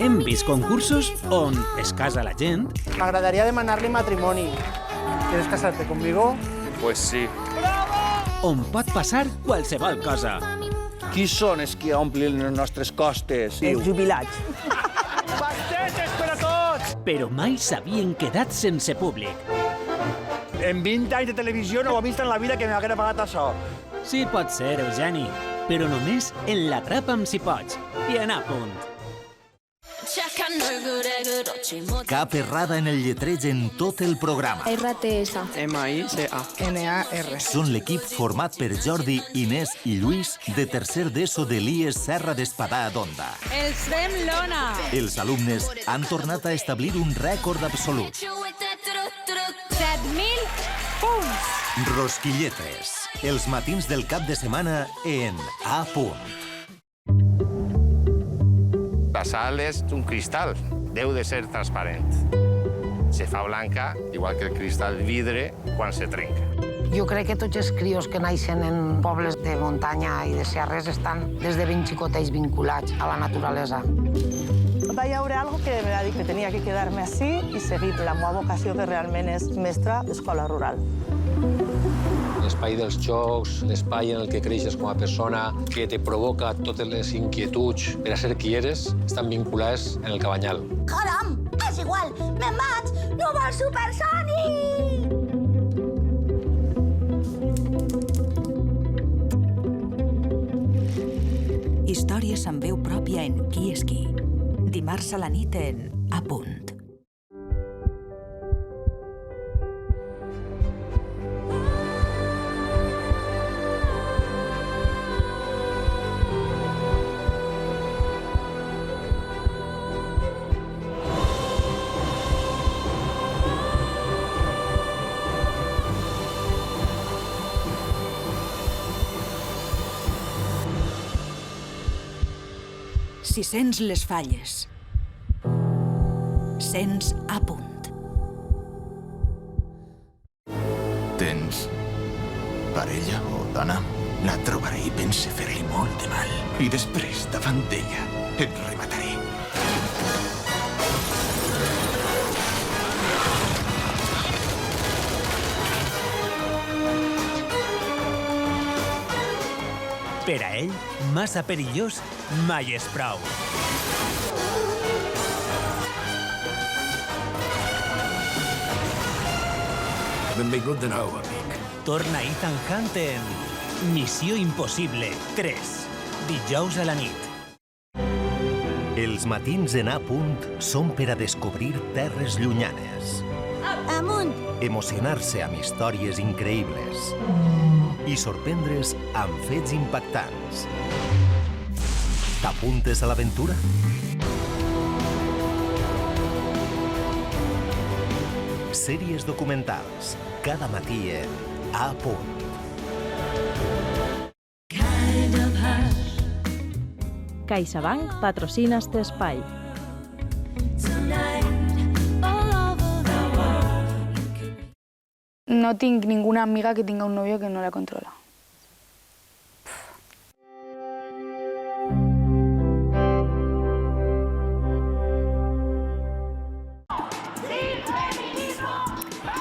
Hem vist concursos on es casa la gent. M'agradaria demanar-li matrimoni. ¿Quieres casarte conmigo? Pues sí. On pot passar qualsevol cosa. Qui són els que omplin les nostres costes? Els jubilats. Pastetes per a tots! Però mai s'havien quedat sense públic. En 20 anys de televisió no ho he vist en la vida que m'haguera pagat això. Sí, pot ser, Eugeni, però només en l'Atrapa'm si pots i en A punt. Cap errada en el lletreig en tot el programa. RTS. M-I-C-A. N-A-R. Són l'equip format per Jordi, Inés i Lluís de tercer d'ESO de l'IES Serra d'Espadà d'Onda. Els fem l'ona. Els alumnes han tornat a establir un rècord absolut. 7.000 punts. Rosquilletes. Els matins del cap de setmana en A punt. La sal és un cristal, deu de ser transparent. Se fa blanca, igual que el cristal vidre, quan se trenca. Jo crec que tots els crios que naixen en pobles de muntanya i de serres estan des de ben xicotets vinculats a la naturalesa. Va haver algo que me va dir que tenia que quedar-me així i seguir la meva vocació, que realment és mestra d'escola rural. L'espai dels jocs, l'espai en el que creixes com a persona, que te provoca totes les inquietuds per a ser qui eres, estan vinculades en el Cabanyal. Caram, és igual, me'n vaig! No vol supersònic! Històries amb veu pròpia en Qui és qui. Dimarts a la nit en A punt. Si sents les falles, sents A punt. Tens parella o dona? La trobaré i pense fer-li molt de mal. I després, davant d'ella, et remataré. Per a ell, massa perillós mai és prou. Benvingut de nou, amic. Torna Ethan Hunt en Missió Impossible 3, dijous a la nit. Els matins en A punt són per a descobrir terres llunyanes. Amunt! Emocionar-se amb històries increïbles i sorprendre's amb fets impactants. T'apuntes a l'aventura? Sèries documentals, cada matí en A punt. CaixaBank patrocina este espai. No tinc ninguna amiga que tenga un novio que no la controla.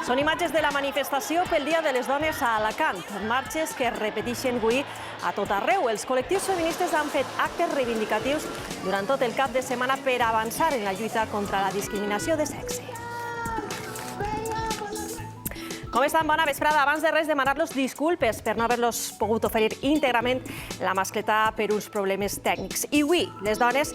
Són imatges de la manifestació pel Dia de les Dones a Alacant. Marxes que es repeteixen avui a tot arreu. Els col·lectius feministes han fet actes reivindicatius durant tot el cap de setmana per avançar en la lluita contra la discriminació de sexe. Com estan? Bona vesprada. Abans de res, demanar-los disculpes per no haver-los pogut oferir íntegrament la mascleta per uns problemes tècnics. I avui, les dones